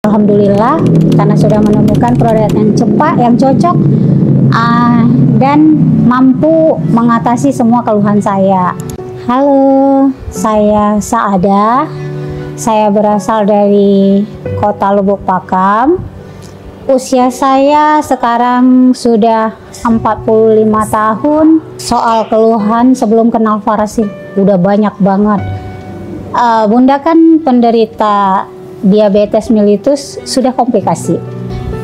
Alhamdulillah karena sudah menemukan produk yang cepat, yang cocok dan mampu mengatasi semua keluhan saya. Halo, saya Saadah. Saya berasal dari Kota Lubuk Pakam. Usia saya sekarang sudah 45 tahun. Soal keluhan sebelum kenal Faras udah banyak banget. Bunda kan penderita diabetes mellitus, sudah komplikasi.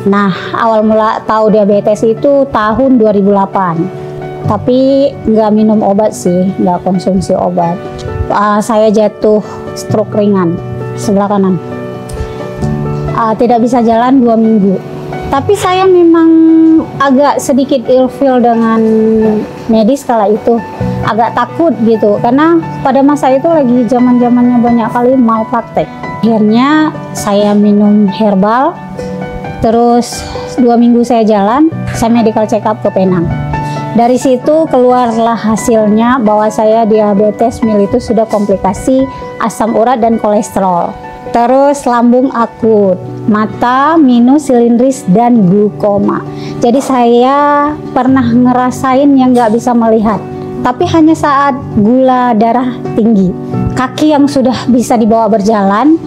Nah, awal mula tahu diabetes itu tahun 2008. Tapi nggak minum obat sih, nggak konsumsi obat. Saya jatuh stroke ringan sebelah kanan. Tidak bisa jalan 2 minggu. Tapi saya memang agak sedikit ilfeel dengan medis kala itu. Agak takut gitu, karena pada masa itu lagi zaman-zamannya banyak kali malpraktek. Akhirnya saya minum herbal, terus 2 minggu saya jalan, saya medical check up ke Penang. Dari situ keluarlah hasilnya bahwa saya diabetes mellitus, sudah komplikasi asam urat dan kolesterol. Terus lambung akut, mata minus silindris dan glukoma. Jadi saya pernah ngerasain yang nggak bisa melihat, tapi hanya saat gula darah tinggi. Kaki yang sudah bisa dibawa berjalan,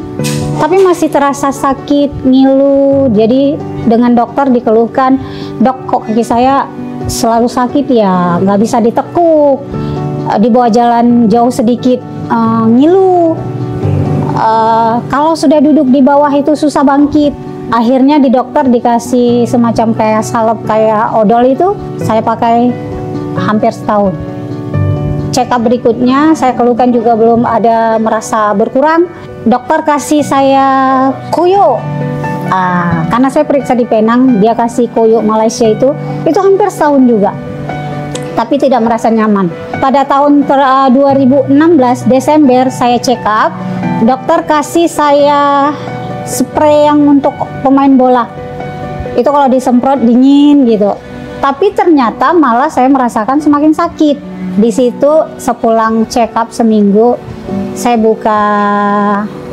tapi masih terasa sakit, ngilu. Jadi dengan dokter dikeluhkan, dok kok kaki saya selalu sakit ya, nggak bisa ditekuk, dibawa jalan jauh sedikit ngilu. Kalau sudah duduk di bawah itu susah bangkit. Akhirnya di dokter dikasih semacam kayak salep kayak odol itu, saya pakai hampir setahun. Check up berikutnya saya keluhkan juga belum ada merasa berkurang. Dokter kasih saya koyo, karena saya periksa di Penang, dia kasih koyo Malaysia itu hampir setahun juga, tapi tidak merasa nyaman. Pada tahun 2016 Desember saya check up, dokter kasih saya spray yang untuk pemain bola. Itu kalau disemprot dingin gitu, tapi ternyata malah saya merasakan semakin sakit. Di situ sepulang check up seminggu, saya buka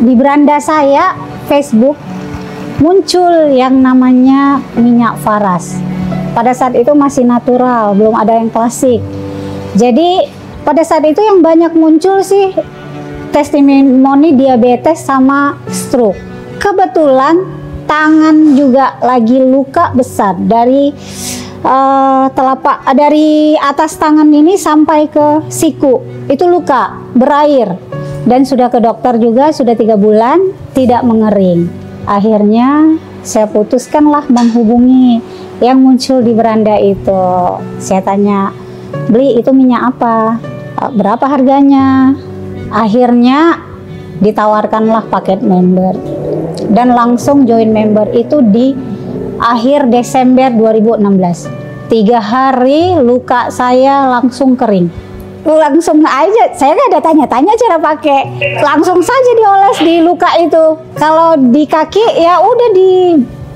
di beranda saya Facebook, muncul yang namanya minyak Faras. Pada saat itu masih natural, belum ada yang klasik. Jadi pada saat itu yang banyak muncul sih testimoni diabetes sama stroke. Kebetulan tangan juga lagi luka besar dari telapak, dari atas tangan ini sampai ke siku itu luka berair, dan sudah ke dokter juga, sudah 3 bulan tidak mengering. Akhirnya saya putuskanlah menghubungi yang muncul di beranda itu. Saya tanya, beli itu minyak apa, berapa harganya? Akhirnya ditawarkanlah paket member, dan langsung join member itu di akhir Desember 2016. 3 hari luka saya langsung kering. Langsung aja, saya nggak ada tanya-tanya cara pakai, langsung saja dioles di luka itu. Kalau di kaki ya udah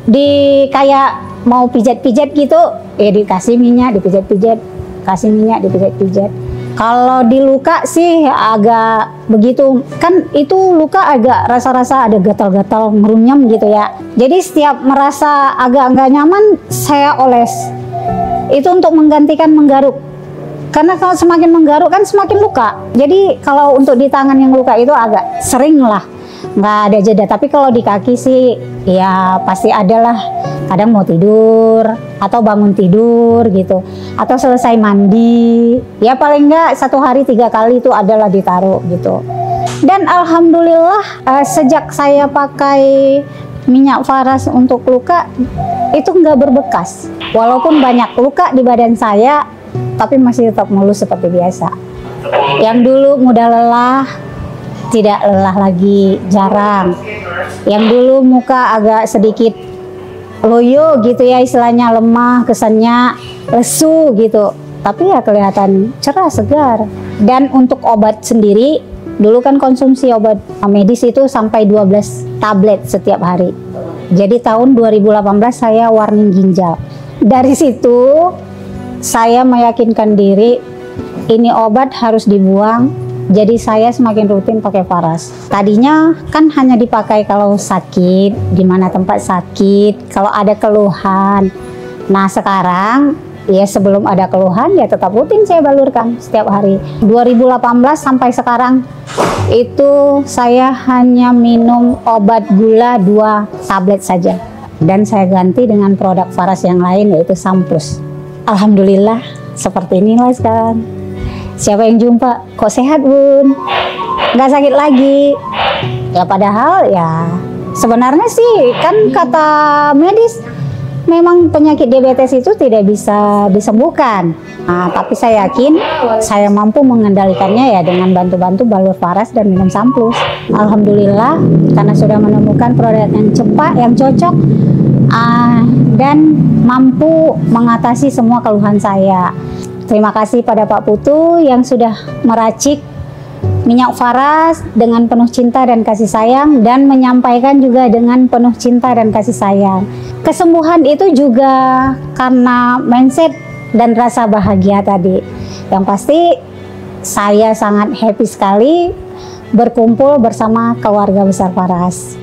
di kayak mau pijat-pijat gitu, ya dikasih minyak, dipijat-pijat, kasih minyak, dipijat-pijat. Kalau di luka sih agak begitu, kan itu luka agak rasa-rasa ada gatal-gatal, merunyam gitu ya. Jadi setiap merasa agak nggak nyaman, saya oles. Itu untuk menggantikan menggaruk. Karena kalau semakin menggaruk kan semakin luka. Jadi kalau untuk di tangan yang luka itu agak sering lah, nggak ada jeda. Tapi kalau di kaki sih ya pasti ada lah. Kadang mau tidur atau bangun tidur gitu, atau selesai mandi, ya paling nggak 1 hari 3 kali itu adalah ditaruh gitu. Dan alhamdulillah sejak saya pakai minyak Faras untuk luka itu nggak berbekas. Walaupun banyak luka di badan saya, tapi masih tetap mulus seperti biasa. Yang dulu mudah lelah, tidak lelah lagi, jarang. Yang dulu muka agak sedikit loyo gitu ya, istilahnya lemah, kesannya lesu gitu, tapi ya kelihatan cerah, segar. Dan untuk obat sendiri, dulu kan konsumsi obat medis itu sampai 12 tablet setiap hari. Jadi tahun 2018 saya warning ginjal. Dari situ saya meyakinkan diri, ini obat harus dibuang, Jadi saya semakin rutin pakai Faras. Tadinya kan hanya dipakai kalau sakit, di mana tempat sakit, kalau ada keluhan. Nah sekarang ya sebelum ada keluhan ya tetap rutin saya balurkan setiap hari. 2018 sampai sekarang itu saya hanya minum obat gula 2 tablet saja. Dan saya ganti dengan produk Faras yang lain yaitu Sampus. Alhamdulillah seperti inilah sekarang. Siapa yang jumpa, kok sehat bun? Nggak sakit lagi. Ya padahal ya sebenarnya sih kan kata medis memang penyakit diabetes itu tidak bisa disembuhkan. Nah, tapi saya yakin saya mampu mengendalikannya ya dengan bantu-bantu balur Faras dan minum Sampus. Alhamdulillah karena sudah menemukan produk yang cepat, yang cocok dan mampu mengatasi semua keluhan saya. Terima kasih pada Pak Putu yang sudah meracik minyak Faras dengan penuh cinta dan kasih sayang dan menyampaikan juga dengan penuh cinta dan kasih sayang. Kesembuhan itu juga karena mindset dan rasa bahagia tadi. Yang pasti saya sangat happy sekali berkumpul bersama keluarga besar Faras.